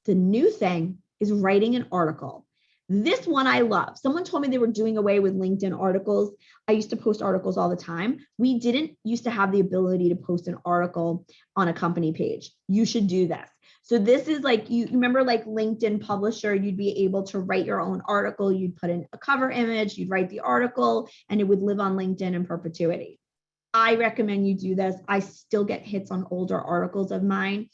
The new thing is writing an article. This one I love. Someone told me they were doing away with LinkedIn articles. I used to post articles all the time. We didn't used to have the ability to post an article on a company page. You should do this. So this is like, you remember like LinkedIn Publisher, you'd be able to write your own article. You'd put in a cover image, you'd write the article, and it would live on LinkedIn in perpetuity. I recommend you do this. I still get hits on older articles of mine.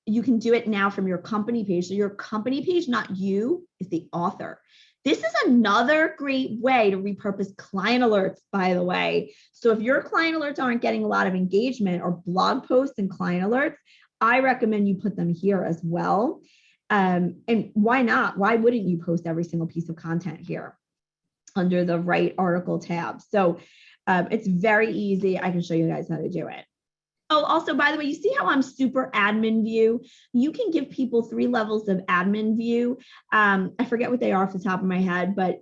You can do it now from your company page. So your company page, not you, is the author. This is another great way to repurpose client alerts, by the way. So if your client alerts aren't getting a lot of engagement, or blog posts and client alerts, I recommend you put them here as well. And why not? Why wouldn't you post every single piece of content here under the Write Article tab? So it's very easy. I can show you guys how to do it. Oh, also, by the way, you see how I'm super admin view? You can give people 3 levels of admin view. I forget what they are off the top of my head, but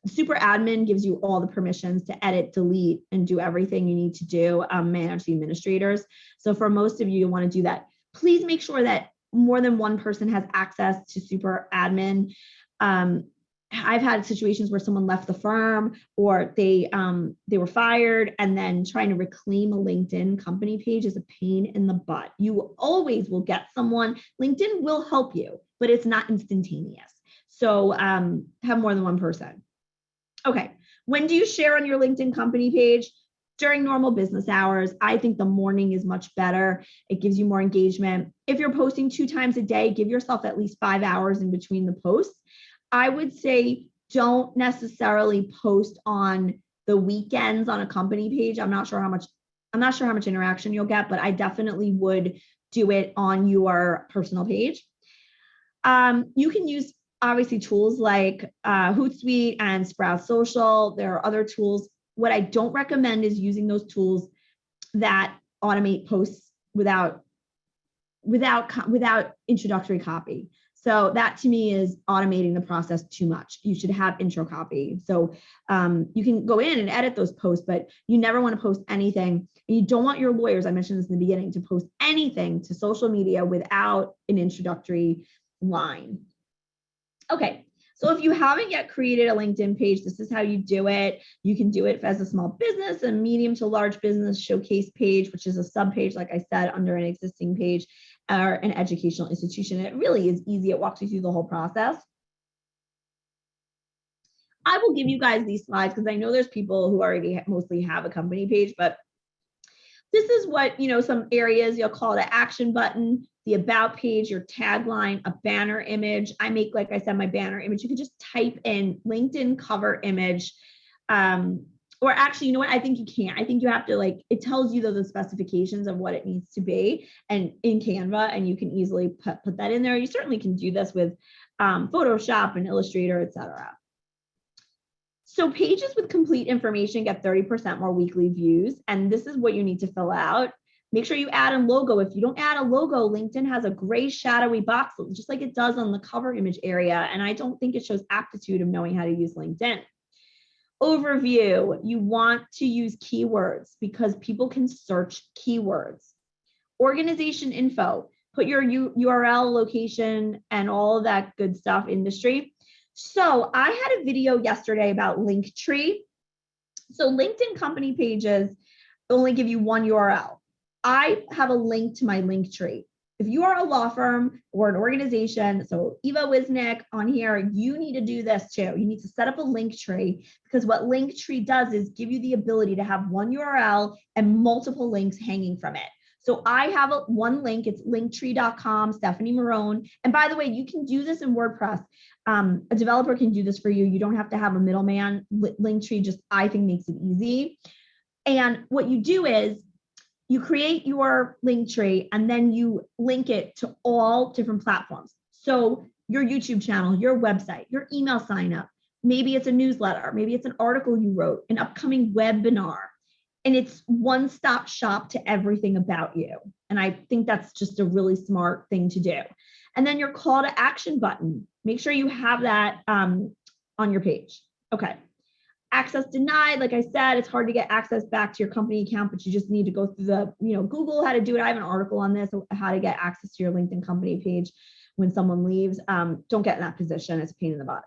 super admin gives you all the permissions to edit, delete, and do everything you need to do, manage the administrators. So for most of you, you want to do that. Please make sure that more than one person has access to super admin. I've had situations where someone left the firm, or they were fired, and then trying to reclaim a LinkedIn company page is a pain in the butt. You always will get someone. LinkedIn will help you, but it's not instantaneous. So have more than one person. Okay, when do you share on your LinkedIn company page? During normal business hours. I think the morning is much better. It gives you more engagement. If you're posting 2 times a day, give yourself at least 5 hours in between the posts. I would say don't necessarily post on the weekends on a company page. I'm not sure how much interaction you'll get, but I definitely would do it on your personal page. You can use obviously tools like Hootsuite and Sprout Social. There are other tools. What I don't recommend is using those tools that automate posts without introductory copy. So that to me is automating the process too much. You should have intro copy. So you can go in and edit those posts, but you never want to post anything. And you don't want your lawyers, I mentioned this in the beginning, to post anything to social media without an introductory line. Okay, so if you haven't yet created a LinkedIn page, this is how you do it. You can do it as a small business, a medium to large business showcase page, which is a sub page, like I said, under an existing page, or an educational institution. It really is easy. It walks you through the whole process. I will give you guys these slides because I know there's people who already mostly have a company page, but this is what, you know, some areas you'll call the action button, the about page, your tagline, a banner image. I make, like I said, my banner image. You can just type in LinkedIn cover image. or actually, you know what? I think you can't. I think you have to like, it tells you the specifications of what it needs to be and in Canva, and you can easily put that in there. You certainly can do this with Photoshop and Illustrator, etc. So pages with complete information get 30% more weekly views. And this is what you need to fill out. Make sure you add a logo. If you don't add a logo, LinkedIn has a gray shadowy box, just like it does on the cover image area. And I don't think it shows aptitude of knowing how to use LinkedIn. Overview, you want to use keywords because people can search keywords. Organization info, put your URL, location, and all of that good stuff, industry. So I had a video yesterday about Linktree. So LinkedIn company pages only give you one URL. I have a link to my Linktree. If you are a law firm or an organization, so Eva Wisnick on here, you need to do this too. You need to set up a Linktree, because what Linktree does is give you the ability to have one URL and multiple links hanging from it. So I have one link, it's linktree.com, Stephanie Marone. And by the way, you can do this in WordPress. A developer can do this for you. You don't have to have a middleman. Linktree just, I think, makes it easy. And what you do is you create your Linktree and then you link it to all different platforms. So your YouTube channel, your website, your email sign up, maybe it's a newsletter, maybe it's an article you wrote, an upcoming webinar. And it's one-stop shop to everything about you. And I think that's just a really smart thing to do. And then your call to action button, make sure you have that on your page. Okay. Access denied. Like I said, it's hard to get access back to your company account, but you just need to go through the, Google how to do it. I have an article on this, how to get access to your LinkedIn company page when someone leaves. Don't get in that position. It's a pain in the butt.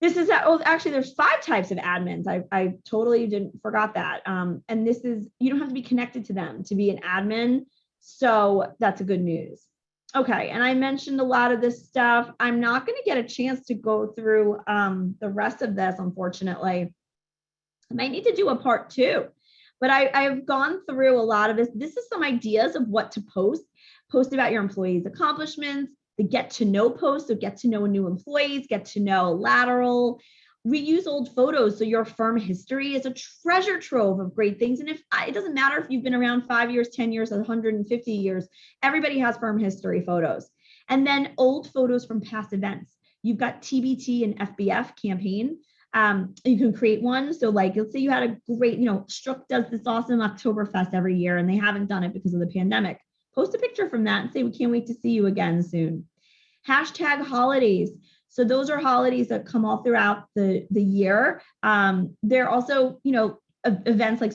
This is, actually, there's 5 types of admins. I totally forgot that. And this is, you don't have to be connected to them to be an admin. So that's a good news. Okay, and I mentioned a lot of this stuff. I'm not going to get a chance to go through the rest of this, unfortunately. I might need to do a part 2, but I've gone through a lot of this. This is some ideas of what to post. Post about your employees' accomplishments, the get to know post, so get to know new employees, get to know lateral, reuse old photos. So your firm history is a treasure trove of great things. And it doesn't matter if you've been around 5 years, 10 years, 150 years, everybody has firm history photos. And then old photos from past events. You've got TBT and FBF campaign. You can create one. So like, let's say you had a great, Strzok does this awesome Oktoberfest every year and they haven't done it because of the pandemic. Post a picture from that and say, we can't wait to see you again soon. Hashtag holidays. So those are holidays that come all throughout the year. They're also, events like,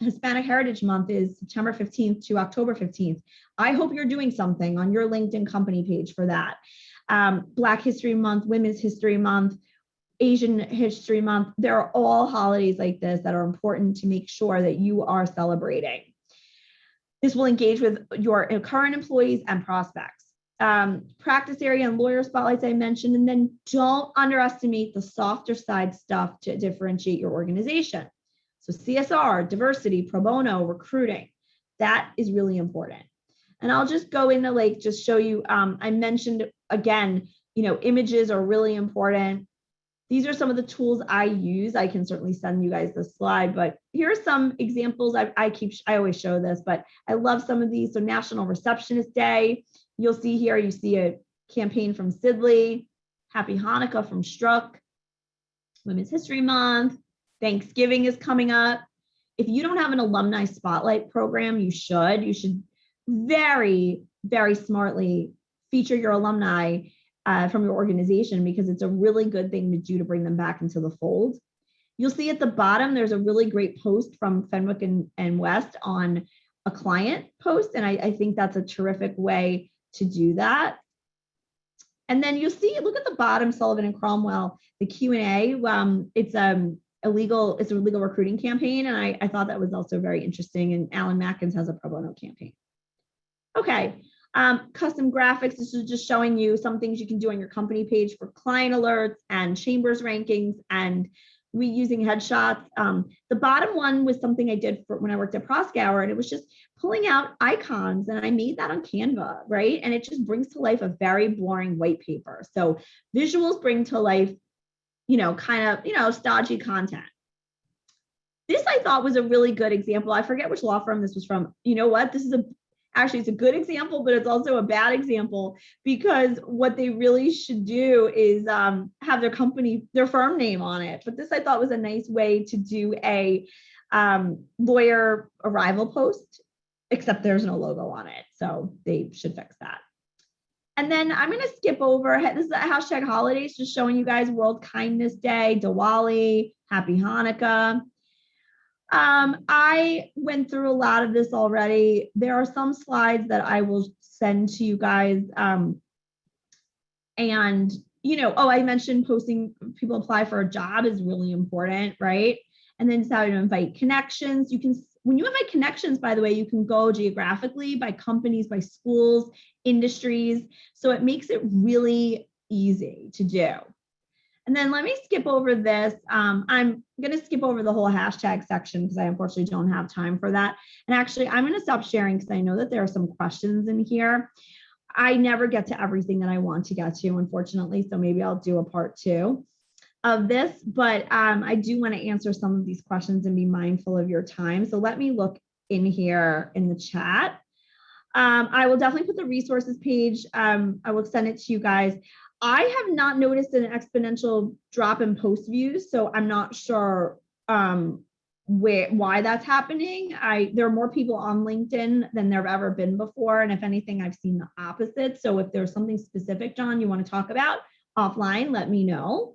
Hispanic Heritage Month is September 15th to October 15th. I hope you're doing something on your LinkedIn company page for that. Black History Month, Women's History Month, Asian History Month. There are all holidays like this that are important to make sure that you are celebrating. This will engage with your current employees and prospects. Practice area and lawyer spotlights I mentioned, and then don't underestimate the softer side stuff to differentiate your organization. So CSR, diversity, pro bono, recruiting, that is really important. And I'll just go into just show you, I mentioned again, images are really important. These are some of the tools I use. I can certainly send you guys this slide, but here are some examples. I always show this, but I love some of these. So National Receptionist Day, you'll see here, you see a campaign from Sidley, Happy Hanukkah from Strzok, Women's History Month, Thanksgiving is coming up. If you don't have an alumni spotlight program, you should very, very smartly feature your alumni from your organization, because it's a really good thing to do to bring them back into the fold. You'll see at the bottom, there's a really great post from Fenwick and West on a client post. And I think that's a terrific way to do that. And then you'll see, look at the bottom, Sullivan and Cromwell, the Q&A. It's a legal recruiting campaign. And I thought that was also very interesting. And Alan Mackins has a pro bono campaign. Okay. Custom graphics, this is just showing you some things you can do on your company page for client alerts and chambers rankings and reusing headshots. The bottom one was something I did for when I worked at Proskauer, and it was just pulling out icons, and I made that on Canva, right? And it just brings to life a very boring white paper. So visuals bring to life, kind of, stodgy content. This I thought was a really good example. I forget which law firm this was from. You know what? Actually, it's a good example, but it's also a bad example, because what they really should do is have their firm name on it. But this I thought was a nice way to do a lawyer arrival post, except there's no logo on it. So they should fix that. And then I'm going to skip over. This is a hashtag holidays, just showing you guys World Kindness Day, Diwali, Happy Hanukkah. I went through a lot of this already. There are some slides that I will send to you guys. And, I mentioned posting, people apply for a job is really important, right? And then it's how to invite connections. When you invite connections, by the way, you can go geographically by companies, by schools, industries. So it makes it really easy to do. And then let me skip over this. I'm going to skip over the whole hashtag section because I unfortunately don't have time for that. And actually, I'm going to stop sharing because I know that there are some questions in here. I never get to everything that I want to get to, unfortunately. So maybe I'll do a part 2 of this, but I do want to answer some of these questions and be mindful of your time. So let me look in here in the chat. I will definitely put the resources page. I will send it to you guys. I have not noticed an exponential drop in post views, so I'm not sure why that's happening. There are more people on LinkedIn than there have ever been before, and if anything, I've seen the opposite. So if there's something specific, John, you want to talk about offline, let me know.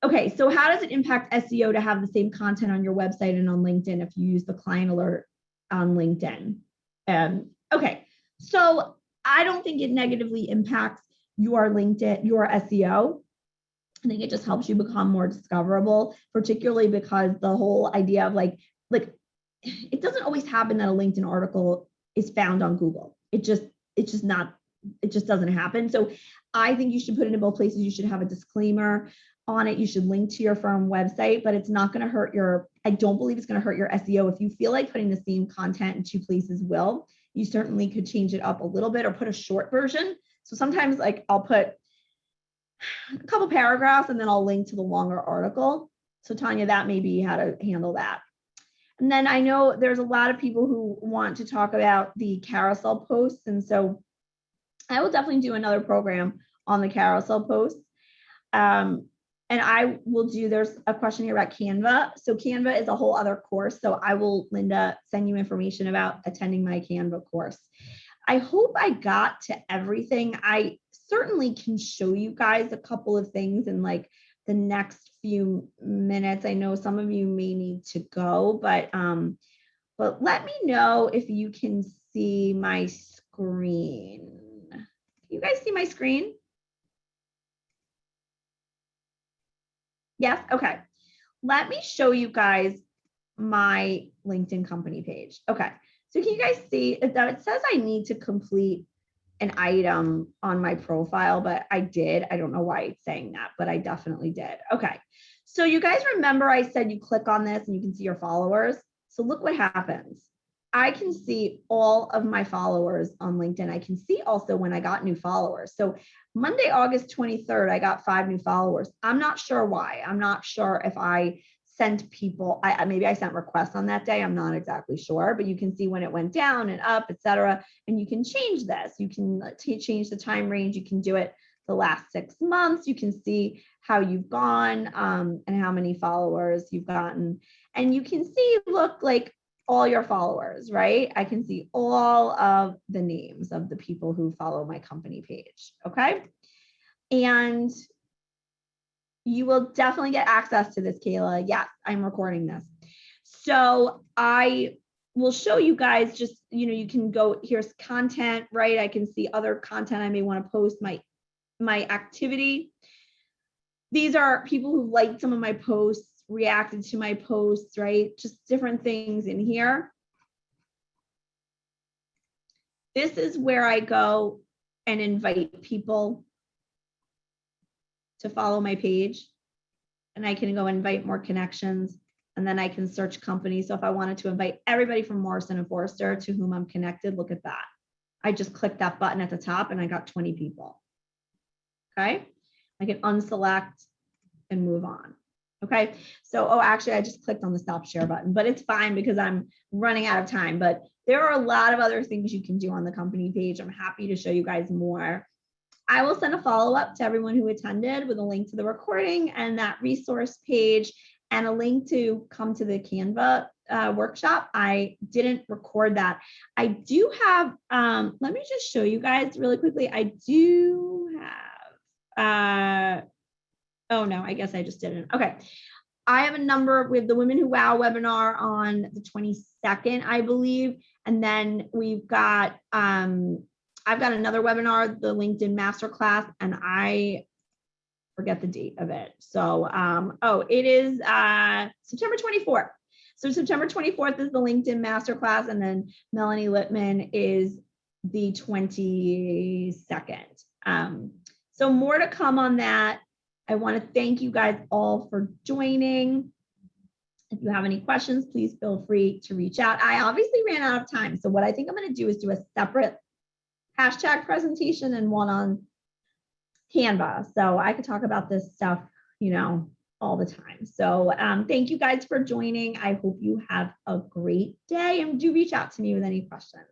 Okay, so how does it impact SEO to have the same content on your website and on LinkedIn if you use the client alert on LinkedIn? Okay, so I don't think it negatively impacts your LinkedIn, your SEO. I think it just helps you become more discoverable, particularly because the whole idea of like it doesn't always happen that a LinkedIn article is found on Google. It just doesn't happen. So I think you should put it in both places. You should have a disclaimer on it. You should link to your firm website, but it's not going to hurt I don't believe it's going to hurt your SEO. If you feel like putting the same content in 2 places you certainly could change it up a little bit or put a short version. So sometimes I'll put a couple paragraphs and then I'll link to the longer article. So Tanya, that may be how to handle that. And then I know there's a lot of people who want to talk about the carousel posts. And so I will definitely do another program on the carousel posts. And I will there's a question here about Canva. So Canva is a whole other course. So I will, Linda, send you information about attending my Canva course. I hope I got to everything. I certainly can show you guys a couple of things in the next few minutes. I know some of you may need to go, but let me know if you can see my screen. Can you guys see my screen? Yes, okay. Let me show you guys my LinkedIn company page. Okay, so can you guys see that it says I need to complete an item on my profile, but I did. I don't know why it's saying that, but I definitely did. Okay, so you guys remember I said you click on this and you can see your followers. So look what happens. I can see all of my followers on LinkedIn. I can see also when I got new followers. So Monday, August 23rd, I got 5 new followers. I'm not sure why. I'm not sure if I sent people, maybe I sent requests on that day. I'm not exactly sure, but you can see when it went down and up, etc. And you can change this. You can change the time range. You can do it the last 6 months. You can see how you've gone and how many followers you've gotten. And you can see, look, all your followers, right? I can see all of the names of the people who follow my company page, okay? And you will definitely get access to this, Kayla. Yes, I'm recording this. So I will show you guys just, you can go, here's content, right? I can see other content I may want to post, my activity. These are people who liked some of my posts, reacted to my posts, right? Just different things in here. This is where I go and invite people to follow my page. And I can go invite more connections. And then I can search companies. So if I wanted to invite everybody from Morrison & Foerster to whom I'm connected, look at that. I just clicked that button at the top and I got 20 people. Okay. I can unselect and move on. Okay. So, oh, actually, I just clicked on the stop share button, but it's fine because I'm running out of time. But there are a lot of other things you can do on the company page. I'm happy to show you guys more. I will send a follow-up to everyone who attended with a link to the recording and that resource page and a link to come to the Canva workshop. I didn't record that. I do have, let me just show you guys really quickly. I do have, oh no, I guess I just didn't. Okay. I have a number. We have the Women Who Wow webinar on the 22nd, I believe. And then we've got, I've got another webinar, the LinkedIn Masterclass, and I forget the date of it. So, oh, it is September 24th. So September 24th is the LinkedIn Masterclass, and then Melanie Littman is the 22nd. So more to come on that. I want to thank you guys all for joining. If you have any questions, please feel free to reach out. I obviously ran out of time. So what I think I'm going to do is do a separate hashtag presentation and one on Canva. So I could talk about this stuff, all the time. So thank you guys for joining. I hope you have a great day and do reach out to me with any questions.